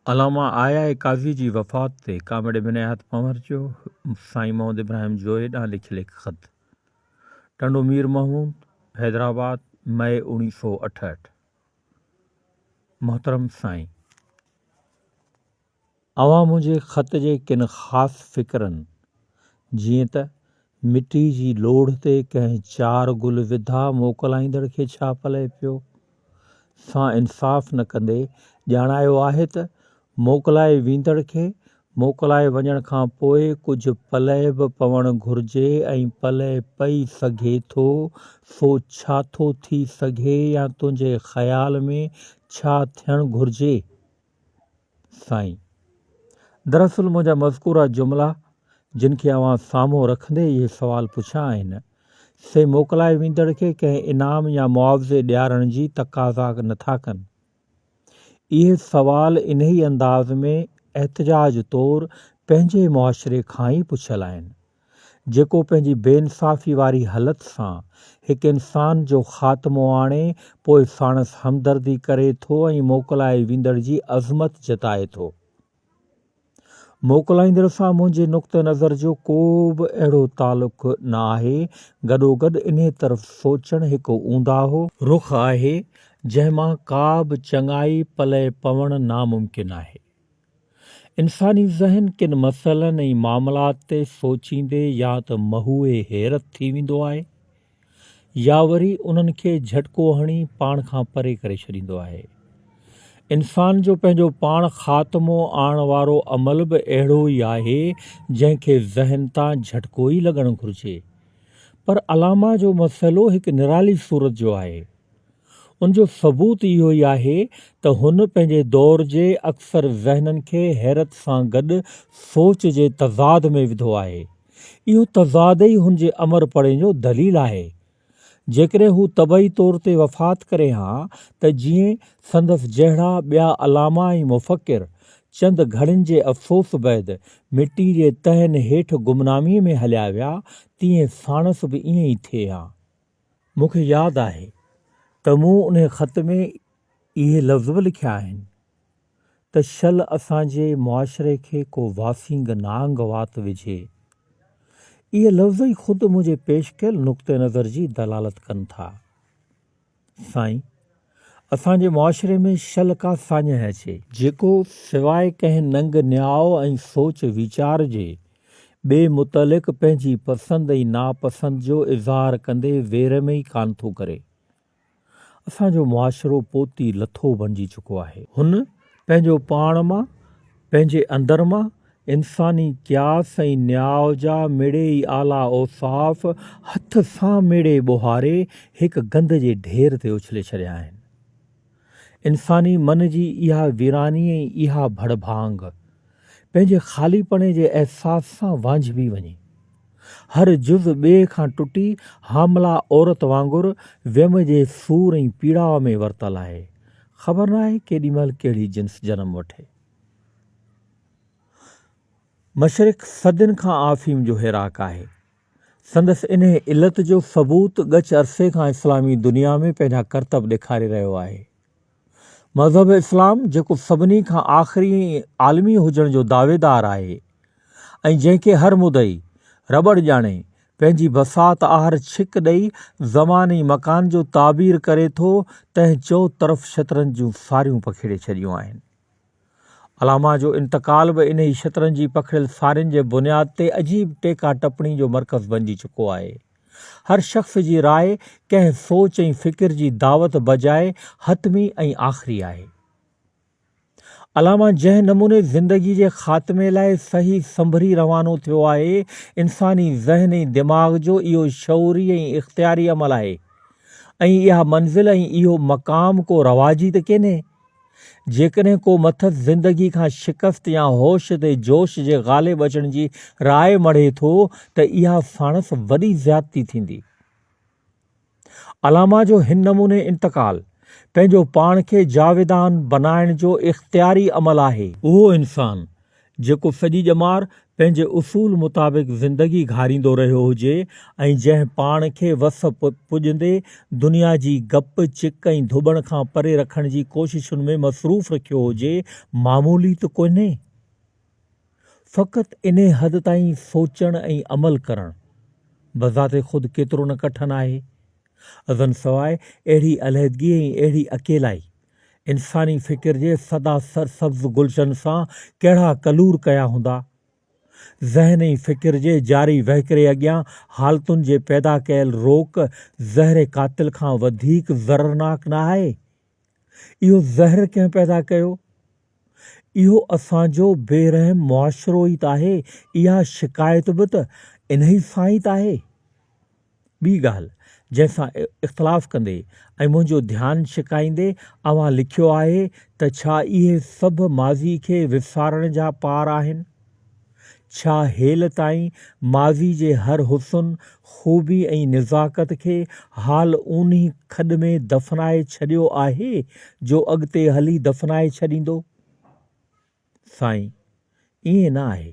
अलामा आया काज़ी जी वफ़ात ते कामिड़े बिन हथ पंवर जो साईं मोहम्मद इब्राहिम जोए ॾांहुं लिखियल हिकु ख़त। टंडो मीर महमूद, हैदराबाद, मई 1968। मोहतरम साईं, अवां मुंहिंजे ख़त जे किन ख़ासि फ़िक्रनि जीअं त मिटी जी लोढ़ ते कंहिं चार गुल विधा मोकिलाईंदड़ खे छा पले पियो सां इंसाफ़ न कंदे ॼाणायो आहे त मोकिलाए वेंदड़ खे मोकिलाए वञण खां पोइ कुझु पले बि पवणु घुरिजे ऐं पले पई सघे थो सो छा थो थी सघे या तुंहिंजे ख़्याल में छा थियणु घुरिजे। साईं, दरअसल मुंहिंजा मज़कूरा जुमिला जिन खे अवां साम्हूं रखंदे इहे सुवाल पुछिया आहिनि से मोकिलाए वेंदड़ खे कंहिं इनाम या मुआवज़े ॾियारण जी तक़ाज़ा नथा कनि। इहे सवाल इन्ही अंदाज़ में एहतजाज तौरु पंहिंजे मुआशिरे खां ई पुछियल आहिनि जेको पंहिंजी बेइंसाफ़ी वारी हालत सां हिकु इंसान जो ख़ात्मो आणे पोइ साणसि हमदर्दी करे थो ऐं मोकिलाए वेंदड़ जी अज़मत जताए थो। मोकिलाईंदड़ सां मुंहिंजे नुक़्ते नज़र जो को बि अहिड़ो तालुक़ न आहे। गॾोगॾु इन्हे तरफ़ सोचणु हिकु ऊंदाहो रुख़ आहे जंहिंमां का बि चङाई पले पवणु नामुमकिन आहे। इंसानी ज़हन किन मसइलनि ऐं मामलात ते सोचींदे या त महूए हैरत थी वेंदो आहे या वरी उन्हनि खे झटको हणी पाण खां परे करे छॾींदो आहे। इंसान जो पंहिंजो पाण ख़ात्मो आणण वारो अमल बि अहिड़ो ई आहे जंहिंखे ज़हन तां झटको ई लॻणु घुरिजे। पर अलामा जो मसइलो हिकु निराली सूरत जो आहे। उनजो सबूत इहो ई आहे त हुन पंहिंजे दौर जे अक्सर ज़हननि खे हैरत सां गॾु सोच जे तज़ाद में विधो आहे। इहो तज़ाद ई हुन जे अमर पड़े जो दलील आहे। जेकॾहिं हू तबई तौर ते वफ़ात करे हा त जीअं संदसि जहिड़ा ॿिया अलामा ऐं मुफ़क्किर चंद घड़ियुनि जे अफ़सोस बैदि मिटी जे तहनि हेठि गुमनामीअ में हलिया विया तीअं साणसि बि ईअं ई थिए हा। मूंखे यादि आहे त मूं उन ख़त में इहे लफ़्ज़ बि लिखिया आहिनि त शल असांजे मुआशिरे खे को वासींग नांग वात विझे। इहे लफ़्ज़ ई ख़ुदि मुंहिंजे पेश कयल नुक़्ते नज़र जी दलालत कनि था। साईं, असांजे मुआशिरे में शल का साञ अचे जेको सवाइ कंहिं नंग न्याउ ऐं सोच वीचार जे ॿिए मुतलिक़ पंहिंजी पसंदि ऐं नापसंदि जो इज़हार कंदे वेर में ई कान थो करे। असांजो मुआशिरो पोती लथो बणिजी चुको आहे। हुन पंहिंजो पाण मां पंहिंजे अंदर मां इंसानी क्यास ऐं न्याउ जा मिड़े ई आला औसाफ़ हथ सां मिड़े ॿोहारे हिकु गंद जे ढेर ते उछले छॾिया आहिनि। इंसानी मन जी इहा वीरानी ऐं इहा भड़भांग पंहिंजे ख़ालीपणे जे अहसास सां वांझिबी वञे। हर जुज़ ॿिए खां टुटी हामला औरत वांगुरु वियम जे सूर ऐं पीड़ा में वरतल आहे। ख़बर न आहे केॾी महिल कहिड़ी जिन्स जनम वठे। मशरिक़ सदियुनि खां आफ़ीम जो हिराक आहे। संदसि इन इलत जो सबूत ॻच अरसे खां इस्लामी दुनिया में पंहिंजा करतब ॾेखारे रहियो आहे। मज़हब इस्लाम जेको सभिनी खां आख़िरी आलमी हुजण जो दावेदार आहे ऐं जंहिंखे हर मुदई रबड़ ॼाणे पंहिंजी बसात आहर छिक ॾेई ज़मान ऐं मकान जो ताबीर करे थो तंहिं चो तरफ़ शतरंज जूं सारियूं पखेड़े छॾियूं आहिनि। अलामा जो इंतकाल बि इन ई शतरंज जी पखिड़ियल सारियुनि जे बुनियाद ते अजीब टेका टपणी जो मर्कज़ बणिजी चुको आहे। हर शख़्स जी राय कंहिं सोच ऐं फ़िक्र जी दावत बजाए हतमी ऐं आख़िरी आहे। अलामा जंहिं नमूने ज़िंदगी जे ख़ात्मे लाइ सही संभरी रवानो थियो आहे, इंसानी ज़हन ऐं दिमाग़ जो इहो शऊरी ऐं इख़्तियारी अमल आहे ऐं इहा मंज़िल ऐं इहो मक़ाम को रवाजी त केन्हे। जेकॾहिं को मथसि ज़िंदगी खां शिकस्त या होश ते जोश जे ग़ालिब अचण जी राय मढ़े थो त इहा साणसि वॾी ज़्यादती थींदी। अलामा जो हिन नमूने इंतकाल पंहिंजो पाण खे जावेदान बनाइण जो इख़्तियारी अमल आहे। उहो इंसान जेको सॼी ॼमार पंहिंजे उसूल मुताबिक़ ज़िंदगी घारींदो रहियो हुजे ऐं जंहिं पाण खे वस पुॼंदे दुनिया जी गप चिक ऐं धुॿण खां परे रखण जी कोशिशुनि में मसरूफ़ रखियो हुजे, मामूली त कोन्हे। फ़क़ति इन हद ताईं सोचण ऐं अमल करणु बज़ाते ख़ुदि केतिरो न कठिन आहे। अज़न सवाइ अहिड़ी अलहदगी ऐं अहिड़ी अकेलाई इंसानी फ़िक्र जे सदा सरसब्ज़ गुलशन सां कहिड़ा कलूर कया हूंदा। ज़हन ऐं फ़िक्र जे जारी वहिकरे अॻियां हालतुनि जे पैदा कयल रोक ज़हर क़ातिल खां वधीक ज़ररनाक न आहे। इहो ज़हर कंहिं पैदा कयो? इहो असांजो बेरहम मुआशिरो ई त आहे। इहा शिकायत बि त इन्ही सां ई त आहे। ॿी ॻाल्हि जंहिंसां इख़्तिलाफ़ कंदे ऐं मुंहिंजो ध्यानु छिकाईंदे अव्हां लिखियो आहे त छा इहे सभु माज़ी खे विसारण जा पार आहिनि? छा हेल ताईं माज़ी जे हर हुस्न, ख़ूबी ऐं निज़ाकत खे हाल ऊन्ही खॾ में दफ़नाए छॾियो आहे जो अॻिते हली दफ़नाए छॾींदो? साईं, ईअं न आहे।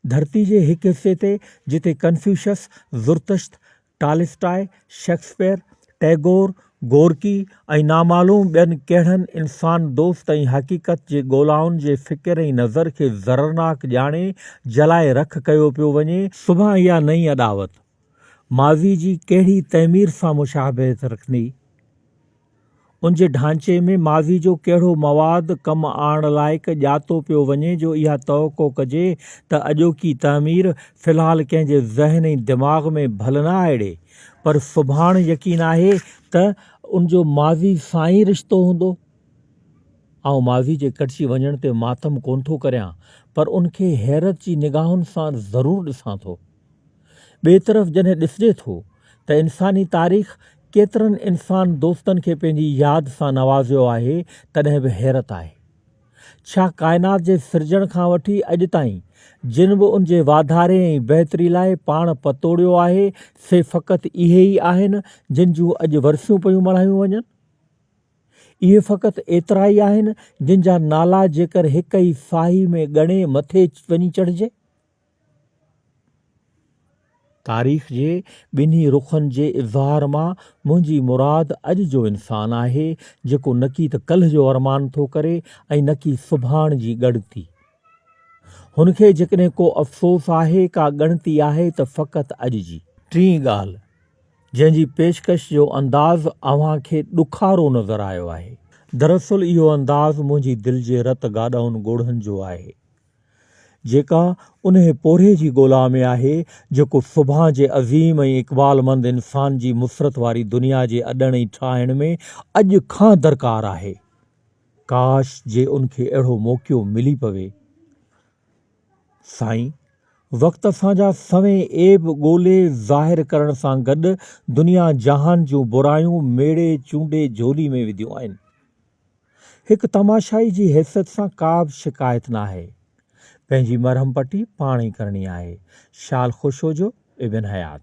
धरती जे हिकु हिसे ते जिते कन्फ्यूशस, ज़ुरतुश्त, टॉलस्टॉय, शेक्सपियर, टैगोर, गोर्की ऐं नामालूम ॿियनि कहिड़नि इंसान दोस्त ऐं हक़ीक़त जे ॻोल्हाउनि जे फ़िक्र ऐं नज़र खे ज़ररनाक ॼाणे जलाए रख कयो पियो वञे, सुभाणे इहा नई अॾावत माज़ी जी कहिड़ी तइमीर सां मुशाबहत रखंदी? उन जे ढांचे में माज़ी जो कहिड़ो मवाद कमु आणण लाइक़ु ॼातो पियो वञे जो इहा तवक़ो कजे त अॼोकी तइमीर फ़िलहाल कंहिंजे ज़हन ऐं दिमाग़ में भल न आड़े, पर सुभाणे यकीन आहे त उनजो माज़ी सां ई रिश्तो हूंदो। आउं माज़ी जे कटिजी वञण ते मातम कोन थो करियां, पर उनखे हैरत जी निगाहुनि सां ज़रूरु ॾिसां थो। ॿिए तरफ़ जॾहिं ॾिसिजे थो त इंसानी तारीख़ केतिरनि इंसान दोस्तनि खे पंहिंजी यादि सां नवाज़ियो आहे, तॾहिं बि हैरत आहे। छा काइनात जे सिरजण खां वठी अॼु ताईं जिन बि उन जे वाधारे ऐं बहितरी लाइ पाण पतोड़ियो आहे, से फ़क़ति इहे ई आहिनि जिन जूं अॼु वरसियूं पियूं मल्हायूं वञनि? इहे फ़क़ति एतिरा ई आहिनि जिन जा नाला जेकर हिक ई साही में ॻणे मथे वञी चढ़िजे? तारीख़ जे ॿिन्ही रुखनि जे इज़हार मां मुंहिंजी मुराद अॼु जो इंसान आहे, जेको न की त कल्ह जो अरमान थो करे ऐं न की सुभाणे जी ॻणती। हुनखे जेकॾहिं को अफ़सोस आहे, का ॻणती आहे, त फ़क़ति अॼु जी। टीं ॻाल्हि जंहिंजी पेशकश जो अंदाज़ अव्हां खे ॾुखारो नज़र आयो आहे, दरअसल इहो अंदाज़ मुंहिंजी दिलि जे रत गाॾहुनि ॻोढ़नि जो आहे, जेका उन पोरे जी ॻोल्हा में आहे जेको सुभाणे जे अज़ीम ऐं इक़बालमंद इंसान जी मुसरत वारी दुनिया जे अॾण ऐं ठाहिण में अॼु खां दरकार आहे। काश जे उनखे अहिड़ो मौक़ो मिली पवे। साईं, वक़्तु असांजा सवें ऐब ॻोल्हे ज़ाहिर करण सां गॾु दुनिया जहान जूं बुरायूं मेड़े चूंडे झोली में विधियूं आहिनि। हिकु तमाशाई जी हैसियत सां का बि शिकायत न आहे। पंहिंजी मरहम पटी पाण ई करणी आहे। शाल ख़ुशि हुजो। इब्न हयात।